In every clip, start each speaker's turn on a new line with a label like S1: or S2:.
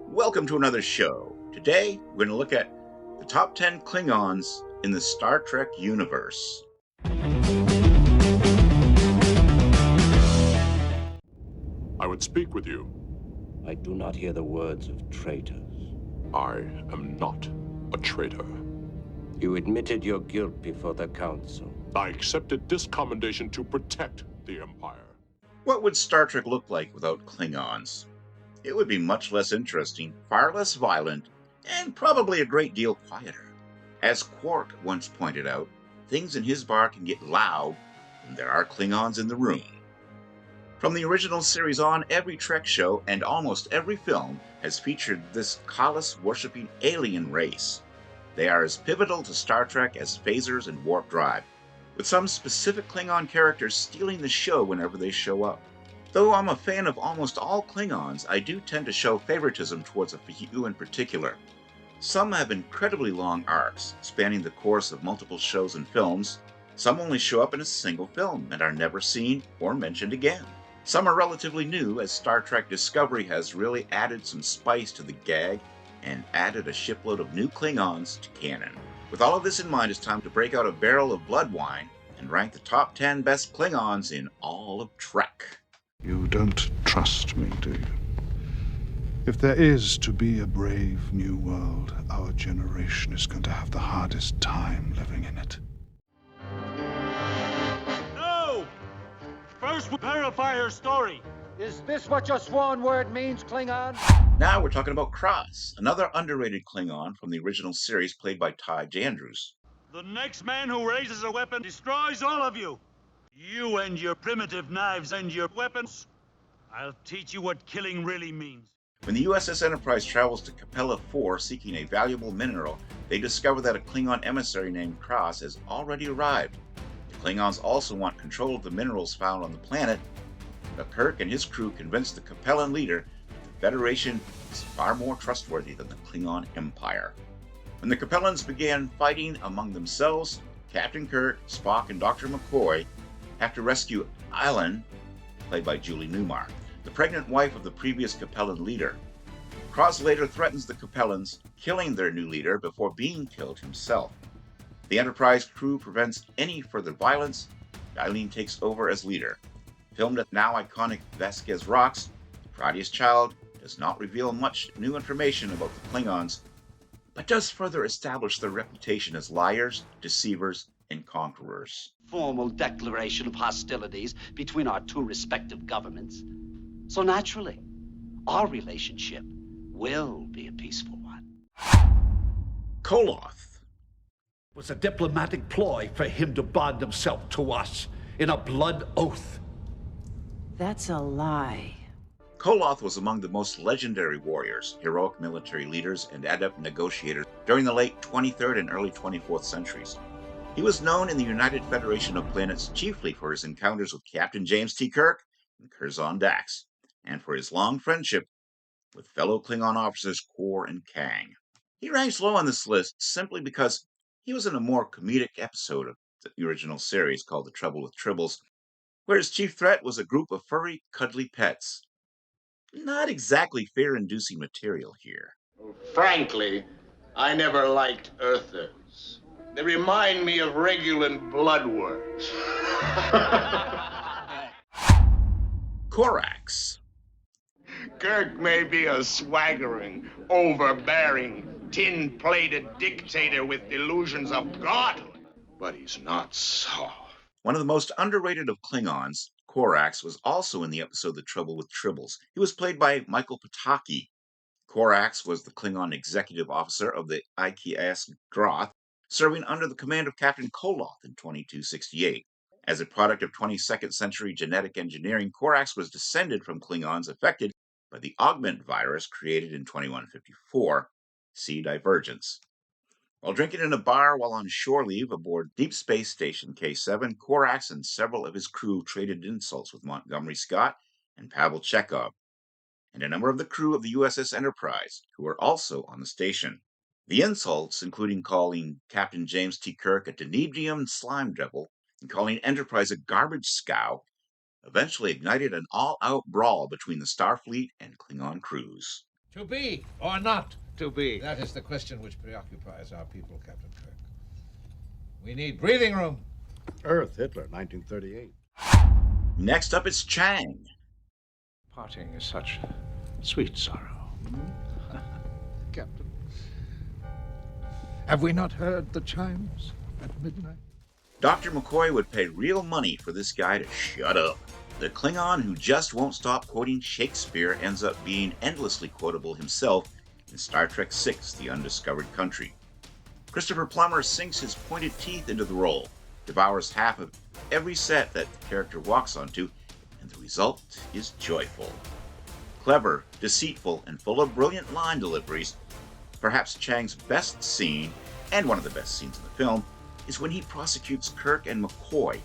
S1: Welcome to another show. Today, we're going to look at the top 10 Klingons in the Star Trek universe.
S2: I would speak with you.
S3: I do not hear the words of traitors.
S2: I am not a traitor.
S3: You admitted your guilt before the council.
S2: I accepted this commendation to protect the Empire.
S1: What would Star Trek look like without Klingons? It would be much less interesting, far less violent, and probably a great deal quieter. As Quark once pointed out, things in his bar can get loud when there are Klingons in the room. From the original series on, every Trek show and almost every film has featured this Koloth-worshipping alien race. They are as pivotal to Star Trek as phasers and warp drive, with some specific Klingon characters stealing the show whenever they show up. Though I'm a fan of almost all Klingons, I do tend to show favoritism towards a few in particular. Some have incredibly long arcs, spanning the course of multiple shows and films. Some only show up in a single film and are never seen or mentioned again. Some are relatively new, as Star Trek Discovery has really added some spice to the gag and added a shipload of new Klingons to canon. With all of this in mind, it's time to break out a barrel of blood wine and rank the top 10 best Klingons in all of Trek.
S4: You don't trust me, do you? If there is to be a brave new world, our generation is going to have the hardest time living in it.
S5: No! First, we'll verify her story.
S6: Is this what your sworn word means, Klingon?
S1: Now we're talking about Cross, another underrated Klingon from the original series played by Ty Andrews.
S5: The next man who raises a weapon destroys all of you. You and your primitive knives and your weapons. I'll teach you what killing really means.
S1: When the USS Enterprise travels to Capella 4 seeking a valuable mineral, they discover that a Klingon emissary named Cross has already arrived. The Klingons also want control of the minerals found on the planet, but Kirk and his crew convince the Capellan leader that the Federation is far more trustworthy than the Klingon Empire. When the Capellans began fighting among themselves, Captain Kirk, Spock, and Dr. McCoy have to rescue Eileen, played by Julie Newmar, the pregnant wife of the previous Capellan leader. Cross later threatens the Capellans, killing their new leader before being killed himself. The Enterprise crew prevents any further violence. Eileen takes over as leader. Filmed at now iconic Vasquez Rocks, Friday's Child does not reveal much new information about the Klingons, but does further establish their reputation as liars, deceivers, and conquerors.
S7: Formal declaration of hostilities between our two respective governments. So naturally, our relationship will be a peaceful one.
S1: Koloth.
S8: It was a diplomatic ploy for him to bond himself to us in a blood oath.
S9: That's a lie.
S1: Koloth was among the most legendary warriors, heroic military leaders, and adept negotiators during the late 23rd and early 24th centuries. He was known in the United Federation of Planets chiefly for his encounters with Captain James T. Kirk and Curzon Dax, and for his long friendship with fellow Klingon officers Kor and Kang. He ranks low on this list simply because he was in a more comedic episode of the original series called The Trouble with Tribbles, where his chief threat was a group of furry, cuddly pets. Not exactly fear-inducing material here.
S10: Frankly, I never liked Earthers. They remind me of regulant bloodworms.
S1: Korax.
S10: Kirk may be a swaggering, overbearing, tin-plated dictator with delusions of godhood, but he's not soft.
S1: One of the most underrated of Klingons, Korax was also in the episode The Trouble with Tribbles. He was played by Michael Pataki. Korax was the Klingon executive officer of the IKS Groth, serving under the command of Captain Koloth in 2268. As a product of 22nd century genetic engineering, Korax was descended from Klingons affected by the augment virus created in 2154. See Divergence. While drinking in a bar while on shore leave aboard Deep Space Station K7, Korax and several of his crew traded insults with Montgomery Scott and Pavel Chekhov, and a number of the crew of the USS Enterprise, who were also on the station. The insults, including calling Captain James T. Kirk a Denebrium slime devil and calling Enterprise a garbage scow, eventually ignited an all-out brawl between the Starfleet and Klingon crews.
S11: To be or not to be? That is the question which preoccupies our people, Captain Kirk. We need breathing room.
S12: Earth, Hitler, 1938.
S1: Next up, it's Chang.
S4: Parting is such sweet sorrow.
S11: Captain, have we not heard the chimes at midnight?
S1: Dr. McCoy would pay real money for this guy to shut up. The Klingon who just won't stop quoting Shakespeare ends up being endlessly quotable himself in Star Trek VI, The Undiscovered Country. Christopher Plummer sinks his pointed teeth into the role, devours half of every set that the character walks onto, and the result is joyful. Clever, deceitful, and full of brilliant line deliveries, perhaps Chang's best scene, and one of the best scenes in the film, is when he prosecutes Kirk and McCoy.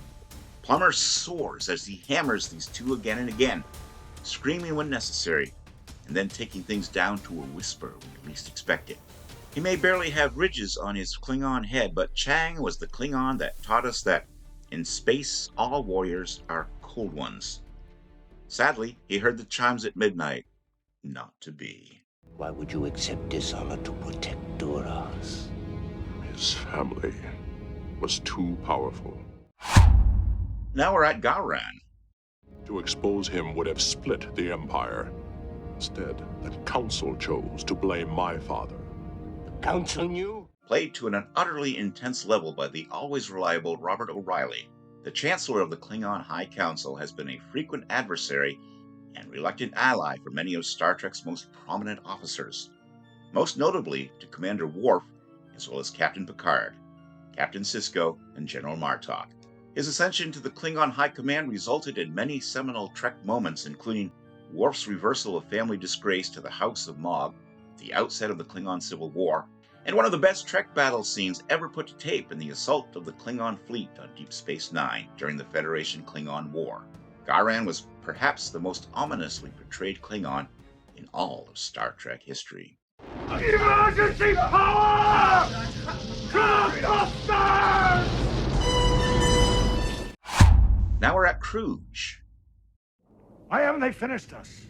S1: Plummer soars as he hammers these two again and again, screaming when necessary, and then taking things down to a whisper when you least expect it. He may barely have ridges on his Klingon head, but Chang was the Klingon that taught us that in space all warriors are cold ones. Sadly, he heard the chimes at midnight. Not to be.
S3: Why would you accept dishonor to protect Duras?
S2: His family was too powerful.
S1: Now we're at Gowron.
S2: To expose him would have split the Empire. Instead, the Council chose to blame my father.
S3: The Council knew?
S1: Played to an utterly intense level by the always reliable Robert O'Reilly, the Chancellor of the Klingon High Council has been a frequent adversary and reluctant ally for many of Star Trek's most prominent officers, most notably to Commander Worf, as well as Captain Picard, Captain Sisko, and General Martok. His ascension to the Klingon High Command resulted in many seminal Trek moments, including Worf's reversal of family disgrace to the House of Mogg, the outset of the Klingon Civil War, and one of the best Trek battle scenes ever put to tape in the assault of the Klingon fleet on Deep Space Nine during the Federation-Klingon War. Gowron was perhaps the most ominously portrayed Klingon in all of Star Trek history.
S5: Emergency power! Ghostbusters!
S1: Now we're at Kruge.
S5: Why haven't they finished us?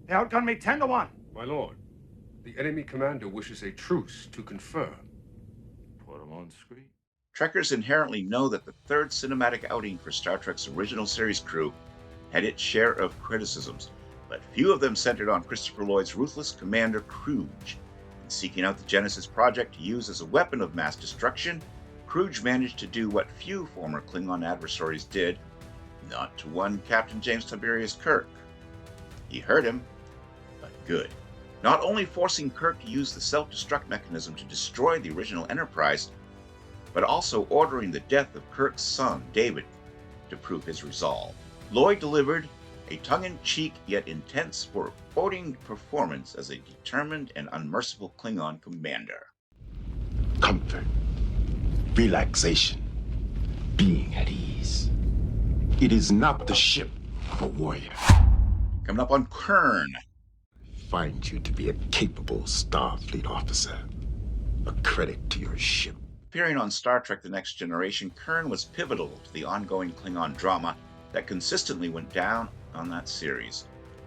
S5: They outgunned me 10-1.
S13: My lord, the enemy commander wishes a truce to confer.
S5: Put them on screen.
S1: Trekkers inherently know that the third cinematic outing for Star Trek's original series crew had its share of criticisms, but few of them centered on Christopher Lloyd's ruthless commander Kruge. In seeking out the Genesis project to use as a weapon of mass destruction, Kruge managed to do what few former Klingon adversaries did, not to one Captain James Tiberius Kirk. He hurt him, but good. Not only forcing Kirk to use the self-destruct mechanism to destroy the original Enterprise, but also ordering the death of Kirk's son, David, to prove his resolve. Lloyd delivered a tongue-in-cheek yet intense foreboding performance as a determined and unmerciful Klingon commander.
S12: Comfort, relaxation, being at ease. It is not the ship of a warrior.
S1: Coming up on Kurn.
S12: Find you to be a capable Starfleet officer. A credit to your ship.
S1: Appearing on Star Trek The Next Generation, Kurn was pivotal to the ongoing Klingon drama that consistently went down on that series.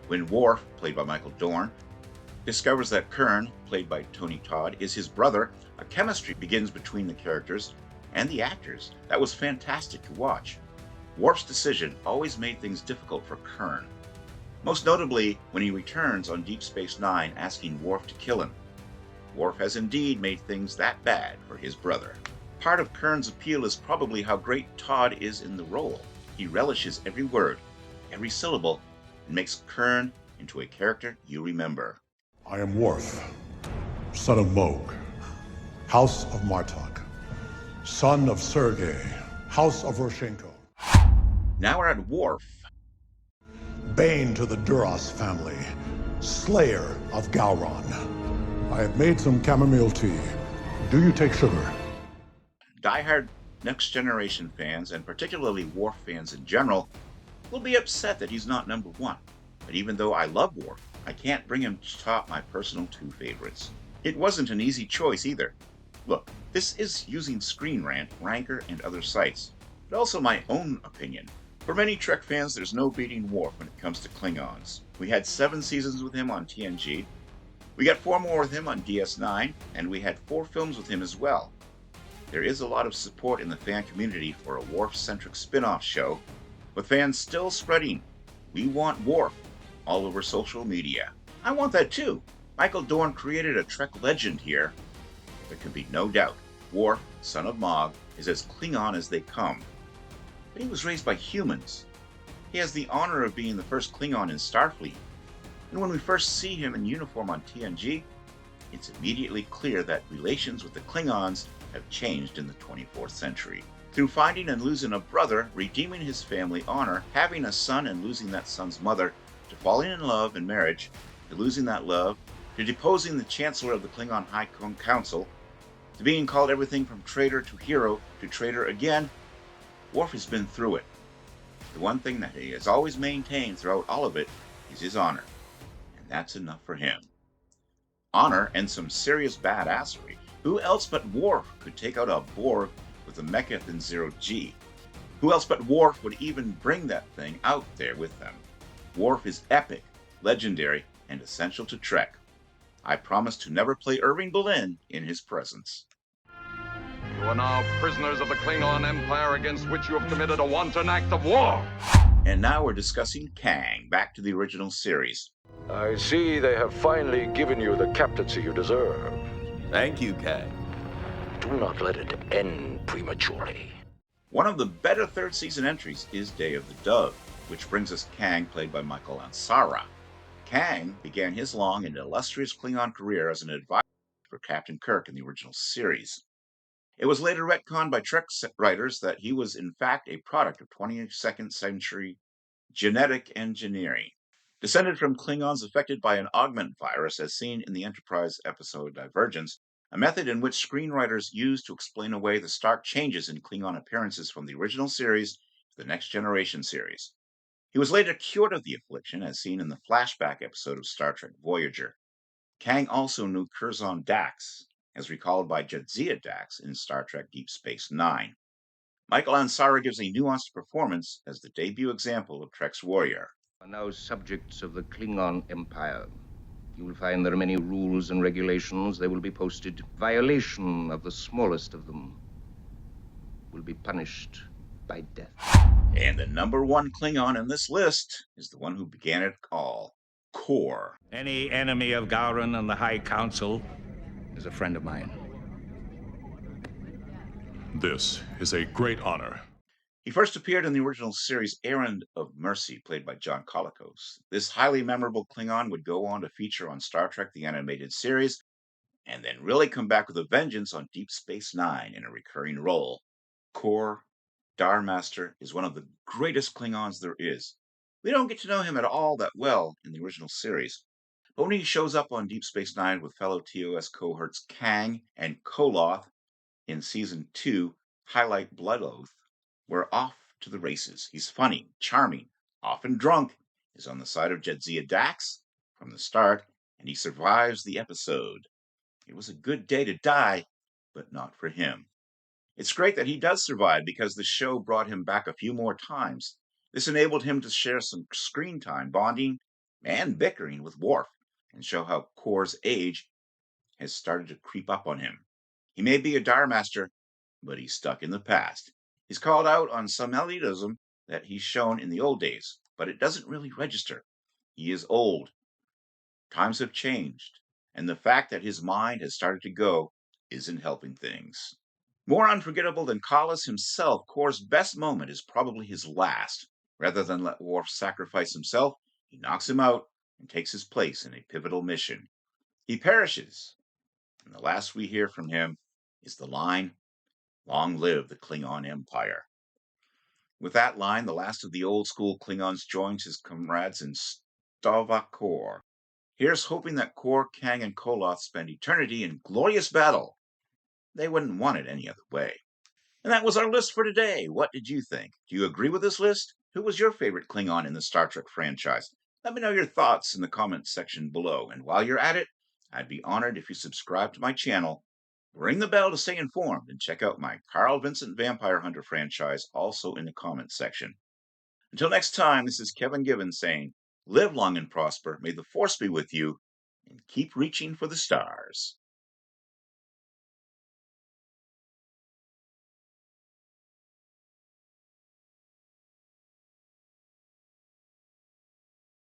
S1: When Worf, played by Michael Dorn, discovers that Kurn, played by Tony Todd, is his brother, a chemistry begins between the characters and the actors that was fantastic to watch. Worf's decision always made things difficult for Kurn, most notably when he returns on Deep Space Nine asking Worf to kill him. Worf has indeed made things that bad for his brother. Part of Kurn's appeal is probably how great Todd is in the role. He relishes every word, every syllable, and makes Kurn into a character you remember.
S14: I am Worf, son of Mogg, House of Martok, son of Sergei, House of Roshenko.
S1: Now we're at Worf.
S14: Bane to the Duras family, slayer of Gowron. I have made some chamomile tea. Do you take sugar?
S1: Die-hard Next Generation fans, and particularly Worf fans in general, will be upset that he's not number one. But even though I love Worf, I can't bring him to top my personal two favorites. It wasn't an easy choice either. Look, this is using Screen Rant, Ranker, and other sites, but also my own opinion. For many Trek fans, there's no beating Worf when it comes to Klingons. We had 7 seasons with him on TNG. We got 4 more with him on DS9, and we had 4 films with him as well. There is a lot of support in the fan community for a Worf-centric spin-off show, with fans still spreading, "We want Worf," all over social media. I want that too. Michael Dorn created a Trek legend here. There can be no doubt, Worf, son of Mog, is as Klingon as they come. But he was raised by humans. He has the honor of being the first Klingon in Starfleet. And when we first see him in uniform on TNG, it's immediately clear that relations with the Klingons have changed in the 24th century. Through finding and losing a brother, redeeming his family honor, having a son and losing that son's mother, to falling in love and marriage, to losing that love, to deposing the Chancellor of the Klingon High Council, to being called everything from traitor to hero to traitor again, Worf has been through it. The one thing that he has always maintained throughout all of it is his honor, and that's enough for him. Honor and some serious badassery. Who else but Worf could take out a Borg with a Mecheth in 0G? Who else but Worf would even bring that thing out there with them? Worf is epic, legendary, and essential to Trek. I promise to never play Irving Berlin in his presence.
S15: You are now prisoners of the Klingon Empire, against which you have committed a wanton act of war.
S1: And now we're discussing Kang, back to the original series.
S16: I see they have finally given you the captaincy you deserve.
S17: Thank you, Kang.
S16: Do not let it end prematurely.
S1: One of the better third season entries is Day of the Dove, which brings us Kang, played by Michael Ansara. Kang began his long and illustrious Klingon career as an advisor for Captain Kirk in the original series. It was later retconned by Trek writers that he was in fact a product of 22nd century genetic engineering. Descended from Klingons affected by an augment virus as seen in the Enterprise episode Divergence, a method in which screenwriters used to explain away the stark changes in Klingon appearances from the original series to the Next Generation series. He was later cured of the affliction as seen in the flashback episode of Star Trek Voyager. Kang also knew Curzon Dax, as recalled by Jadzia Dax in Star Trek Deep Space Nine. Michael Ansara gives a nuanced performance as the debut example of Trek's warrior.
S18: Are now subjects of the Klingon Empire. You will find there are many rules and regulations. They will be posted. Violation of the smallest of them will be punished by death.
S1: And the number 1 Klingon in this list is the one who began it all, Kor.
S8: Any enemy of Gowron and the High Council is a friend of mine.
S2: This is a great honor.
S1: He first appeared in the original series Errand of Mercy, played by John Colicos. This highly memorable Klingon would go on to feature on Star Trek the Animated Series, and then really come back with a vengeance on Deep Space Nine in a recurring role. Kor, Darmaster, is one of the greatest Klingons there is. We don't get to know him at all that well in the original series, but when he shows up on Deep Space Nine with fellow TOS cohorts Kang and Koloth in Season 2, Highlight Blood Oath, we're off to the races. He's funny, charming, often drunk, is on the side of Jadzia Dax from the start, and he survives the episode. It was a good day to die, but not for him. It's great that he does survive because the show brought him back a few more times. This enabled him to share some screen time, bonding and bickering with Worf, and show how Kor's age has started to creep up on him. He may be a Darmaster, but he's stuck in the past. He's called out on some elitism that he's shown in the old days, but it doesn't really register. He is old. Times have changed, and the fact that his mind has started to go isn't helping things. More unforgettable than Kallus himself, Kor's best moment is probably his last. Rather than let Worf sacrifice himself, he knocks him out and takes his place in a pivotal mission. He perishes, and the last we hear from him is the line, "Long live the Klingon Empire." With that line, the last of the old school Klingons joins his comrades in Stavak Kor. Here's hoping that Kor, Kang, and Koloth spend eternity in glorious battle. They wouldn't want it any other way. And that was our list for today. What did you think? Do you agree with this list? Who was your favorite Klingon in the Star Trek franchise? Let me know your thoughts in the comments section below. And while you're at it, I'd be honored if you subscribe to my channel, ring the bell to stay informed, and check out my Carl Vincent Vampire Hunter franchise also in the comments section. Until next time, this is Kevin Gibbons saying, Live long and prosper. May the Force be with you, and keep reaching for the stars.